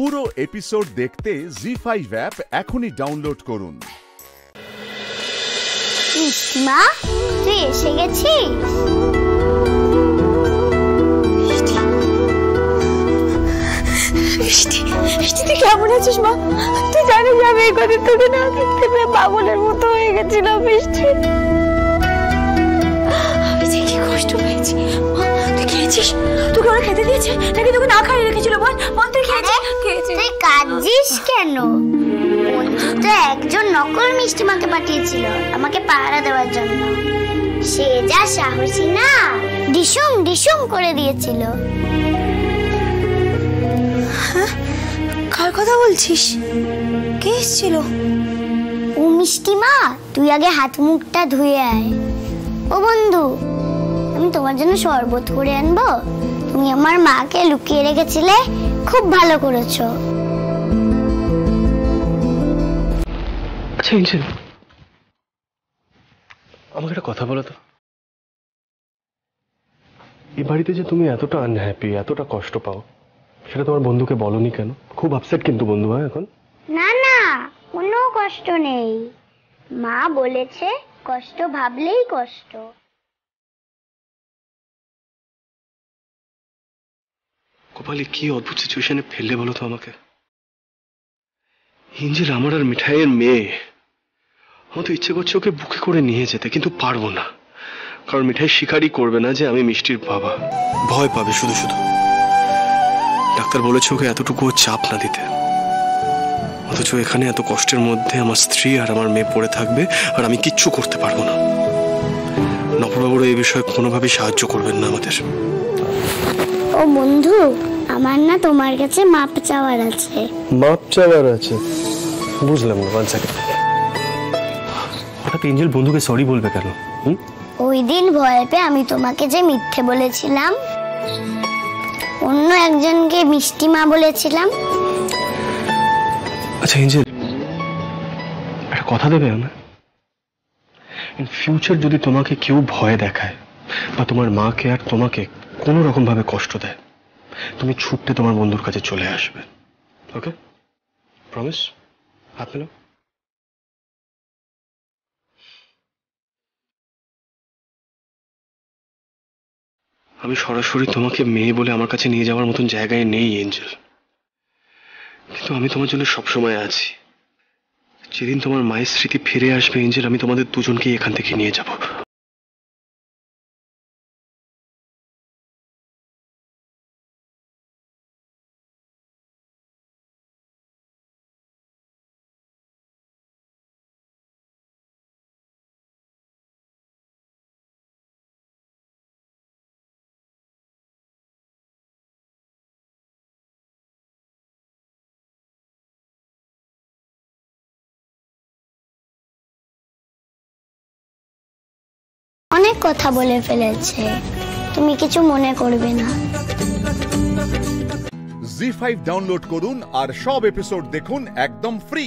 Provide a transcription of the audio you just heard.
পুরো এপিসোড দেখতে জি5 অ্যাপ এখনই ডাউনলোড করুন। মা, তুই এসে গেছিস? তুই কেমন আছিস মা? তুই জানিস আমি এই কদিন তোকে না দেখতে পেয়ে পাগলের মতো হয়ে গেছিলাম। বৃষ্টি, আমি যে কি কষ্ট পেয়েছি। তুই খেয়েছিস? তোকে ওরা খেতে দিয়েছে নাকি তোকে না খাইয়ে রেখেছিল? বল বল, তুই খেয়েছিস? তুই কাঁদছিস কেন? তো একজন নকল মিষ্টি মাকে পাঠিয়েছিল আমাকে পাহারা দেওয়ার জন্য। সে যা সাহসী না, ডিসুম ডিসুম করে দিয়েছিল। কার কথা বলছিস? কে এসেছিল? ও মিষ্টি মা, তুই আগে হাত মুখটা ধুয়ে আয়। ও বন্ধু, আমি তোমার জন্য শরবত করে আনবো। তুমি আমার মাকে লুকিয়ে রেখেছিলে, খুব ভালো করেছো। আচ্ছা ইঞ্জেল, আমাকে একটা কথা বলো তো, এই বাড়িতে যে তুমি এতটা আনহ্যাপি, এতটা কষ্ট পাও, সেটা তোমার বন্ধুকে বলনি কেন? খুব আপসেট কিন্তু বন্ধু এখন। না না, কোনো কষ্ট নেই। মা বলেছে কষ্ট ভাবলেই কষ্ট। কপালি, কি অদ্ভুত সিচুয়েশনে ফেললে বলো তো আমাকে। ইঞ্জেল আমার আর মিঠাইয়ের মেয়ে। আমার তো ইচ্ছে করছে ওকে বুকে করে নিয়ে যেতে, কিন্তু পারবো না, কারণ মিঠাই স্বীকারই করবে না যে আমি মিষ্টির বাবা। ভয় পাবে শুধু শুধু। ডাক্তার বলেছে ওকে এতটুকু চাপ না দিতে, অথচ এখানে এত কষ্টের মধ্যে আমার স্ত্রী আর আমার মেয়ে পড়ে থাকবে, আর আমি কিচ্ছু করতে পারবো না। নববাবুরা এই বিষয়ে কোনোভাবেই সাহায্য করবেন না আমাদের। ও বন্ধু, আমার না তোমার কাছে মাপ চাওয়ার আছে। মাপ চাওয়ার আছে? বুঝলাম না। One second. হঠাৎ এঞ্জেল বন্ধুকে সরি বলবে কেন? ওই দিন ভয় পেয়ে আমি তোমাকে যে মিথ্যে বলেছিলাম, অন্য একজনকে মিষ্টি মা বলেছিলাম। আচ্ছা এঞ্জেল, একটা কথা দেবে না? ইন ফিউচার যদি তোমাকে কেউ ভয় দেখায় বা তোমার মাকে আর তোমাকে কোনো রকম ভাবে কষ্ট দেয়, তুমি ছুটতে তোমার বন্ধুর কাছে চলে আসবে। ওকে? প্রমিস? হাত মেলাও। আমি সরাসরি তোমাকে মেয়ে বলে আমার কাছে নিয়ে যাওয়ার মতন জায়গায় নেই এঞ্জেল, কিন্তু আমি তোমার জন্য সবসময় আছি। যেদিন তোমার মায়ের স্মৃতি ফিরে আসবে এঞ্জেল, আমি তোমাদের দুজনকেই এখান থেকে নিয়ে যাব। অনেক কথা বলে ফেলেছে, তুমি কিছু মনে করবে না। জি5 ডাউনলোড করুন আর সব এপিসোড দেখুন একদম ফ্রি।